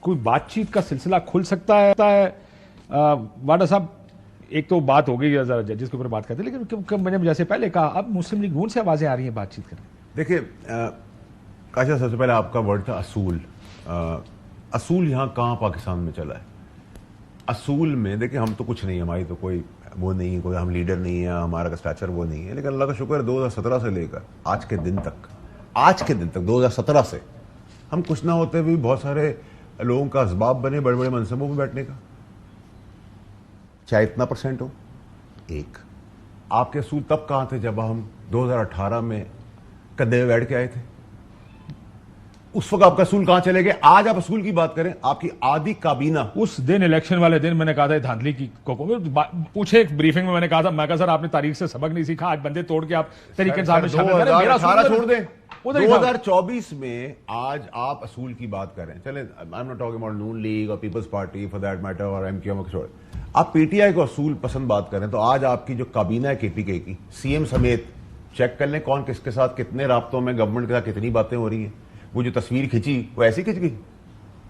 کوئی بات چیت کا سلسلہ کھل سکتا ہے؟ واڈا صاحب ایک تو بات ہو گئی ہے ذرا جس کے اوپر بات کرتے ہیں، لیکن میں نے جیسے پہلے کہا اب مسلم لیگ نون سے آوازیں آ رہی ہیں بات چیت کرنے. دیکھیے کاشا، سب سے پہلے آپ کا ورڈ تھا اصول. اصول یہاں کہاں پاکستان میں چلا ہے؟ اصول میں دیکھیں ہم تو کچھ نہیں، ہماری تو کوئی وہ نہیں ہے، کوئی ہم لیڈر نہیں ہے، ہمارا اسٹیچر وہ نہیں ہے، لیکن اللہ کا شکر ہے 2017 سے لے کر آج کے دن تک 2017 سے ہم کچھ نہ ہوتے ہوئے بہت سارے لوگوں کا اسباب بنے بڑے بڑے منصبوں میں بیٹھنے کا، چاہے اتنا پرسنٹ ہو. ایک آپ کے اصول تب کہاں تھے جب ہم 2018 میں کندھے میں بیٹھ کے آئے تھے؟ اس وقت آپ کا اصول کہاں چلے گئے؟ آج آپ اصول کی بات کریں، آپ کی آدھی کابینہ اس دن الیکشن والے دن میں نے کہا تھا دھاندلی کی پوچھے ایک بریفنگ میں نے کہا تھا، میں کہا سر آپ نے تاریخ سے سبق نہیں سیکھا، آج بندے توڑ کے آپ طریقے سے 2018 چھوڑ دیں. 2024 میں آج آپ اصول کی بات کریں، چلیں I'm not talking about Noon League اور Peoples Party for that matter اور ایم کیو ایم کو چھوڑیں، آپ پی ٹی آئی کو اصول پسند بات کریں تو آج آپ کی جو کابینہ ہے کے پی کے کی سی ایم سمیت چیک کر لیں کون کس کے ساتھ کتنے رابطوں میں، گورنمنٹ کے ساتھ کتنی باتیں ہو رہی ہیں. وہ جو تصویر کھینچی وہ ایسی کھینچ گئی،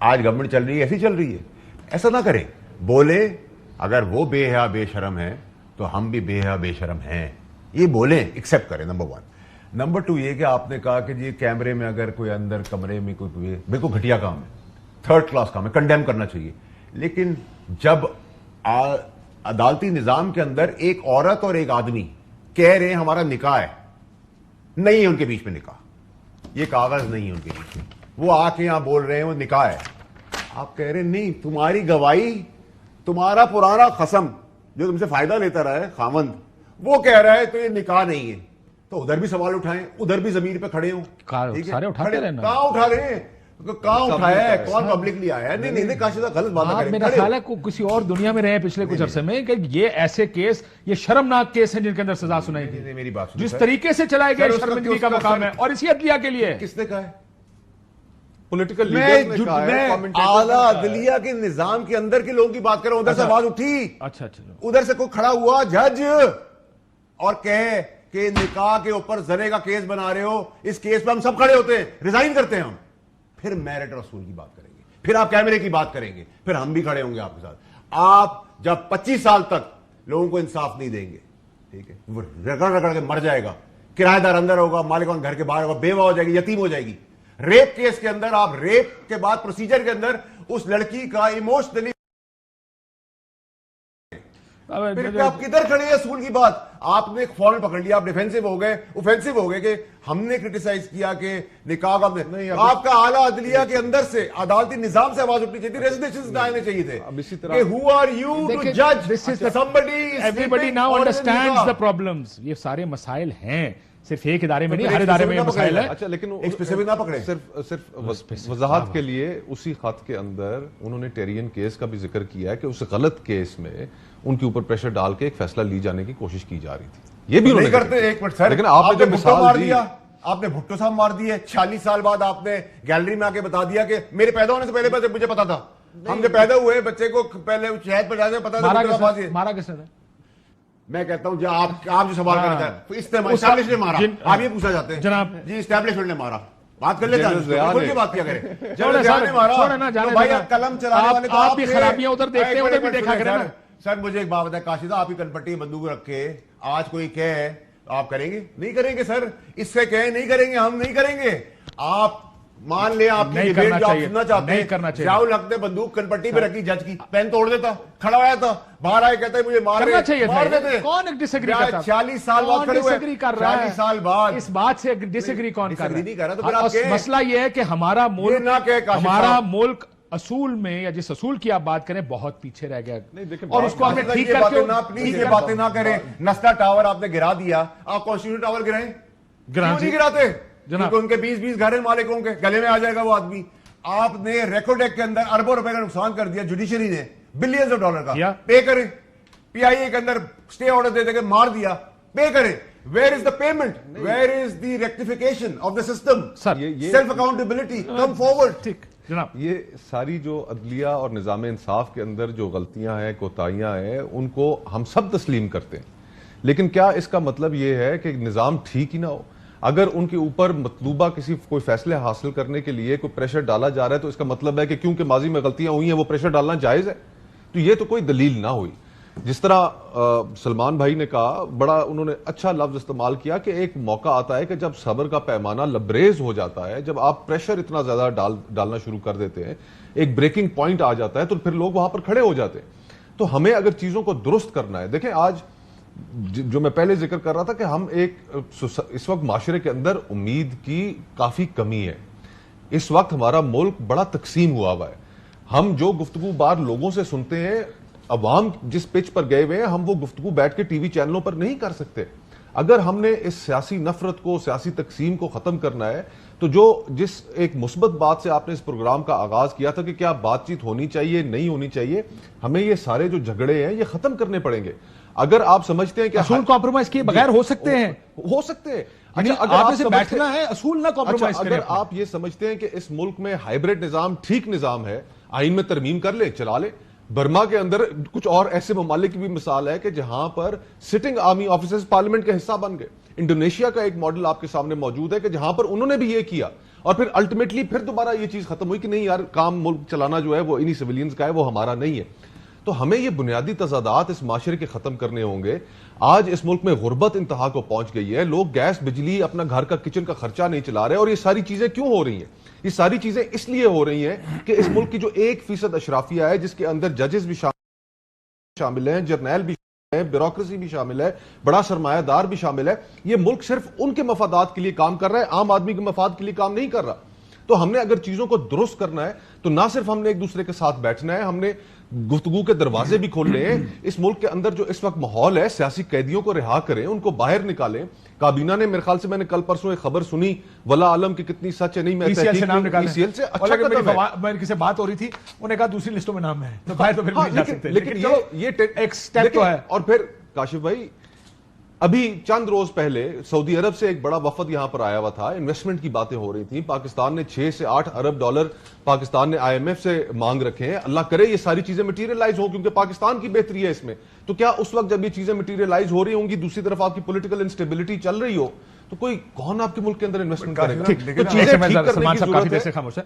آج گورنمنٹ چل رہی ہے ایسی چل رہی ہے. ایسا نہ کریں، بولے اگر وہ بے حیا بے شرم ہے تو ہم بھی بے حیا بے شرم ہیں، یہ بولیں، ایکسیپٹ کریں. نمبر 1. نمبر 2 یہ کہ آپ نے کہا کہ جی کیمرے میں اگر کوئی اندر کمرے میں کوئی بالکل گھٹیا کام ہے، تھرڈ کلاس کام ہے، کنڈیم کرنا چاہیے. لیکن جب عدالتی نظام کے اندر ایک عورت اور ایک آدمی کہہ رہے ہیں ہمارا نکاح ہے، نہیں ہے ان کے بیچ میں نکاح، یہ کاغذ نہیں ہے ان کے بیچ میں، وہ آ کے یہاں بول رہے ہیں وہ نکاح ہے، آپ کہہ رہے ہیں نہیں، تمہاری گواہی، تمہارا پرانا قسم جو تم سے فائدہ لیتا رہا ہے خاوند، وہ کہہ رہا ہے تو یہ نکاح نہیں ہے. تو ادھر بھی سوال اٹھائیں، ادھر بھی ضمیر پہ کھڑے ہوں. سارے اٹھاتے رہنا، کہاں اٹھا رہے ہیں؟ کہاں اٹھایا ہے؟ کون پبلکلی آیا ہے؟ نہیں کاشی صاحب غلط بات کریں. میرا خیال ہے کسی اور دنیا میں رہے پچھلے کچھ عرصے میں کہ یہ ایسے کیس، یہ شرمناک کیس ہیں جن کے اندر سزا سنائی گئی. میری بات جس طریقے سے چلائے گئے شرمندگی کا مقام ہے، اور اسی عدلیہ کے لیے. کس نے کہا ہے؟ پولیٹیکل میں اعلیٰ عدلیہ کے نظام کے اندر کے لوگوں کی بات کر رہا ہوں. ادھر سے آواز اٹھی، اچھا ادھر سے کوئی کھڑا ہوا جج اور کہے کہ نکاح کے اوپر زنے کا کیس بنا رہے ہو، اس کیس پہ ہم سب کھڑے ہوتے ہیں، ریزائن کرتے ہیں ہم، پھر میرٹ اور اصول کی بات کریں گے، پھر آپ کیمرے کی بات کریں گے، پھر ہم بھی کھڑے ہوں گے آپ کے ساتھ. آپ جب 25 سال تک لوگوں کو انصاف نہیں دیں گے، ٹھیک ہے، وہ رگڑ رگڑ کے مر جائے گا، کرایہ دار اندر ہوگا، مالکان گھر کے باہر ہوگا، بیوہ ہو جائے گی، یتیم ہو جائے گی. ریپ کیس کے اندر آپ ریپ کے بعد پروسیجر کے اندر اس لڑکی کا ایموشنلی پھر آپ کدھر کھڑے ہیں؟ اصول کی بات آپ نے فوراً پکڑ لیا، آپ ڈیفینسو ہو گئے، اوفینسو ہو گئے کہ ہم نے کرٹیسائز کیا کہ نکاح کا آپ کا اعلیٰ عدلیہ کے اندر سے عدالتی نظام سے آواز اٹھنی چاہیے تھی، ریزگنیشن آنے چاہیے تھے کہ who are you to judge somebody is everybody now understands the problems. یہ سارے مسائل ہیں، صرف ایک ادارے میں نہیں، ہر ادارے میں یہ مسائل ہے. اچھا لیکن ایک اسپیسیفک نہ پکڑے. صرف وضاحت کے لیے اسی خط کے اندر انہوں نے ٹیرین کیس کا بھی ذکر کیا ہے کہ اس غلط کیس میں ان کے اوپر پریشر ڈال کے ایک فیصلہ لی جانے کی کوشش کی جا رہی تھی. یہ بھی نہیں کرتے. ایک منٹ سر، لیکن آپ نے جو مثال دی، آپ نے بھٹو صاحب مار دیے، 46 سال بعد آپ نے گیلری میں آ کے بتا دیا کہ میرے پیدا ہونے سے پہلے مجھے پتا تھا، ہم جب پیدا ہوئے بچے کو پہلے شہد پہ جانے پتا تھا. مارا کس نے؟ میں کہتا ہوں جو آپ جو سوال کرنا ہے اسٹیبلشمنٹ نے مارا، آپ یہ پوچھا جاتے ہیں جناب جی اسٹیبلشمنٹ نے مارا، بات کر لیتے ہیں، بات کیا کریں. قلم چلانے والے آپ بھی خرابیاں ادھر دیکھتے ہیں، ادھر بھی دیکھا کریں. سر مجھے ایک بات بتائیں کاشی صاحب، آپ ہی کنپٹی بندوق رکھ کے آج کوئی کہے آپ کریں گے؟ نہیں کریں گے سر. اس سے کہیں نہیں کریں گے، ہم نہیں کریں گے. آپ مان لیں آپ کی ڈبیٹ جو آپ سننا چاہتے ہیں، ضیاء الحق نے بندوق کنپٹی پہ رکھی، جج کی پین توڑ دیتا، کھڑا ہوا تھا، باہر آئے کہتا ہے مجھے مار دیتے. کون ڈس ایگری کرتا ہے؟ 40 سال بعد کھڑے ہوئے، 40 سال بعد اس بات سے ڈس ایگری کون کر رہا ہے؟ تو پھر آپ کہیں مسئلہ یہ ہے کہ ہمارا ملک اصول میں، یا جس اصول کی آپ بات کریں، بہت پیچھے رہ گیا، اور اس کو ہم نے ٹھیک کر کے پلیز یہ باتیں نہ کریں. نسلا ٹاور آپ نے گرا دیا، آپ کانسٹیٹیوشن ٹاور گرائیں، کیوں نہیں گراتے؟ کیونکہ ان کے 20 گھر ہیں مالکوں کے، گلے میں آ جائے گا وہ آدمی. آپ نے ریکارڈ ایکٹ کے اندر اربوں روپے کا نقصان کر دیا جوڈیشری نے، بلینز آف ڈالر کا، پے کریں. پی آئی اے کے اندر اسٹے آرڈر دے دے کے مار دیا، پے کریں. Where is the payment? Where is the rectification of the system? Self accountability. Come forward. یہ ساری جو عدلیہ اور نظام انصاف کے اندر جو غلطیاں ہیں، کوتاہیاں ہیں، ان کو ہم سب تسلیم کرتے ہیں، لیکن کیا اس کا مطلب یہ ہے کہ نظام ٹھیک ہی نہ ہو؟ اگر ان کے اوپر مطلوبہ کوئی فیصلے حاصل کرنے کے لیے کوئی پریشر ڈالا جا رہا ہے تو اس کا مطلب ہے کہ کیونکہ ماضی میں غلطیاں ہوئی ہیں وہ پریشر ڈالنا جائز ہے. تو یہ تو کوئی دلیل نہ ہوئی. جس طرح سلمان بھائی نے کہا, بڑا انہوں نے اچھا لفظ استعمال کیا کہ ایک موقع آتا ہے کہ جب صبر کا پیمانہ لبریز ہو جاتا ہے, جب آپ پریشر اتنا زیادہ ڈالنا شروع کر دیتے ہیں, ایک بریکنگ پوائنٹ آ جاتا ہے تو پھر لوگ وہاں پر کھڑے ہو جاتے ہیں. تو ہمیں اگر چیزوں کو درست کرنا ہے, دیکھیں آج جو میں پہلے ذکر کر رہا تھا کہ ہم اس وقت معاشرے کے اندر امید کی کافی کمی ہے. اس وقت ہمارا ملک بڑا تقسیم ہوا ہے. ہم جو گفتگو بار لوگوں سے سنتے ہیں, عوام جس پچ پر گئے ہوئے ہیں, ہم وہ گفتگو بیٹھ کے ٹی وی چینلوں پر نہیں کر سکتے. اگر ہم نے اس سیاسی نفرت کو, سیاسی تقسیم کو ختم کرنا ہے تو جس ایک مثبت بات سے آپ نے اس پروگرام کا آغاز کیا تھا کہ کیا بات چیت ہونی چاہیے نہیں ہونی چاہیے, ہمیں یہ سارے جو جھگڑے ہیں یہ ختم کرنے پڑیں گے. اگر آپ سمجھتے ہیں کہ اصول کمپرومائز کیے بغیر ہو سکتے ہیں, ہو سکتے ہیں. اگر آپ سے بیٹھنا ہے اصول نہ کمپرومائز کریں. اگر آپ یہ سمجھتے ہیں کہ اس ملک میں ہائیبریڈ نظام ٹھیک نظام ہے, آئین میں ترمیم کر لیں, چلا لیں. برما کے اندر کچھ اور ایسے ممالک کی بھی مثال ہے کہ جہاں پر سٹنگ آرمی آفیسرز پارلیمنٹ کا حصہ بن گئے. انڈونیشیا کا ایک ماڈل آپ کے سامنے موجود ہے کہ جہاں پر انہوں نے بھی یہ کیا اور پھر الٹیمیٹلی پھر دوبارہ یہ چیز ختم ہوئی کہ نہیں یار, کام ملک چلانا جو ہے وہ انہی سویلینز کا ہے, وہ ہمارا نہیں ہے. تو ہمیں یہ بنیادی تضادات اس معاشرے کے ختم کرنے ہوں گے. آج اس ملک میں غربت انتہا کو پہنچ گئی ہے, لوگ گیس بجلی اپنا گھر کا کچن کا خرچہ نہیں چلا رہے. اور یہ ساری چیزیں کیوں ہو رہی ہیں؟ یہ ساری چیزیں اس لیے ہو رہی ہیں کہ اس ملک کی جو 1% اشرافیہ ہے, جس کے اندر ججز بھی شامل ہیں, جرنیل بھی شامل ہیں, بیوروکریسی بھی شامل ہے, بڑا سرمایہ دار بھی شامل ہے, یہ ملک صرف ان کے مفادات کے لیے کام کر رہا ہے, عام آدمی کے مفاد کے لیے کام نہیں کر رہا. تو ہم نے اگر چیزوں کو درست کرنا ہے تو نہ صرف ہم نے ایک دوسرے کے ساتھ بیٹھنا ہے, ہم نے گفتگو کے دروازے بھی کھولنے ہیں. اس ملک کے اندر جو اس وقت ماحول ہے, سیاسی قیدیوں کو رہا کریں, ان کو باہر نکالیں. کابینہ نے میرے خیال سے, میں نے کل پرسوں ایک خبر سنی, ولا عالم کی کتنی سچ ہے نہیں, میں سے نام نکالیں. ECL سے اچھا قدم ہے. میں کسی سے بات ہو رہی تھی, انہوں نے کہا دوسری لسٹوں میں نام ہے, تو باہر تو پھر نہیں جا سکتے. لیکن یہ ایک سٹیپ تو ہے. اور پھر کاشف بھائی, ابھی چند روز پہلے سعودی عرب سے ایک بڑا وفد یہاں پر آیا ہوا تھا, انویسٹمنٹ کی باتیں ہو رہی تھیں. پاکستان نے 6 سے 8 ارب ڈالر پاکستان نے IMF سے مانگ رکھے ہیں. اللہ کرے یہ ساری چیزیں مٹیریلائز ہو, کیونکہ پاکستان کی بہتری ہے اس میں. تو کیا اس وقت جب یہ چیزیں مٹیریلائز ہو رہی ہوں گی, دوسری طرف آپ کی پولیٹیکل انسٹیبلٹی چل رہی ہو, تو کون آپ کے ملک کے اندر انویسٹمنٹ کرے گا؟ تو چیزیں ٹھیک کرنے کی ضرورت ہے.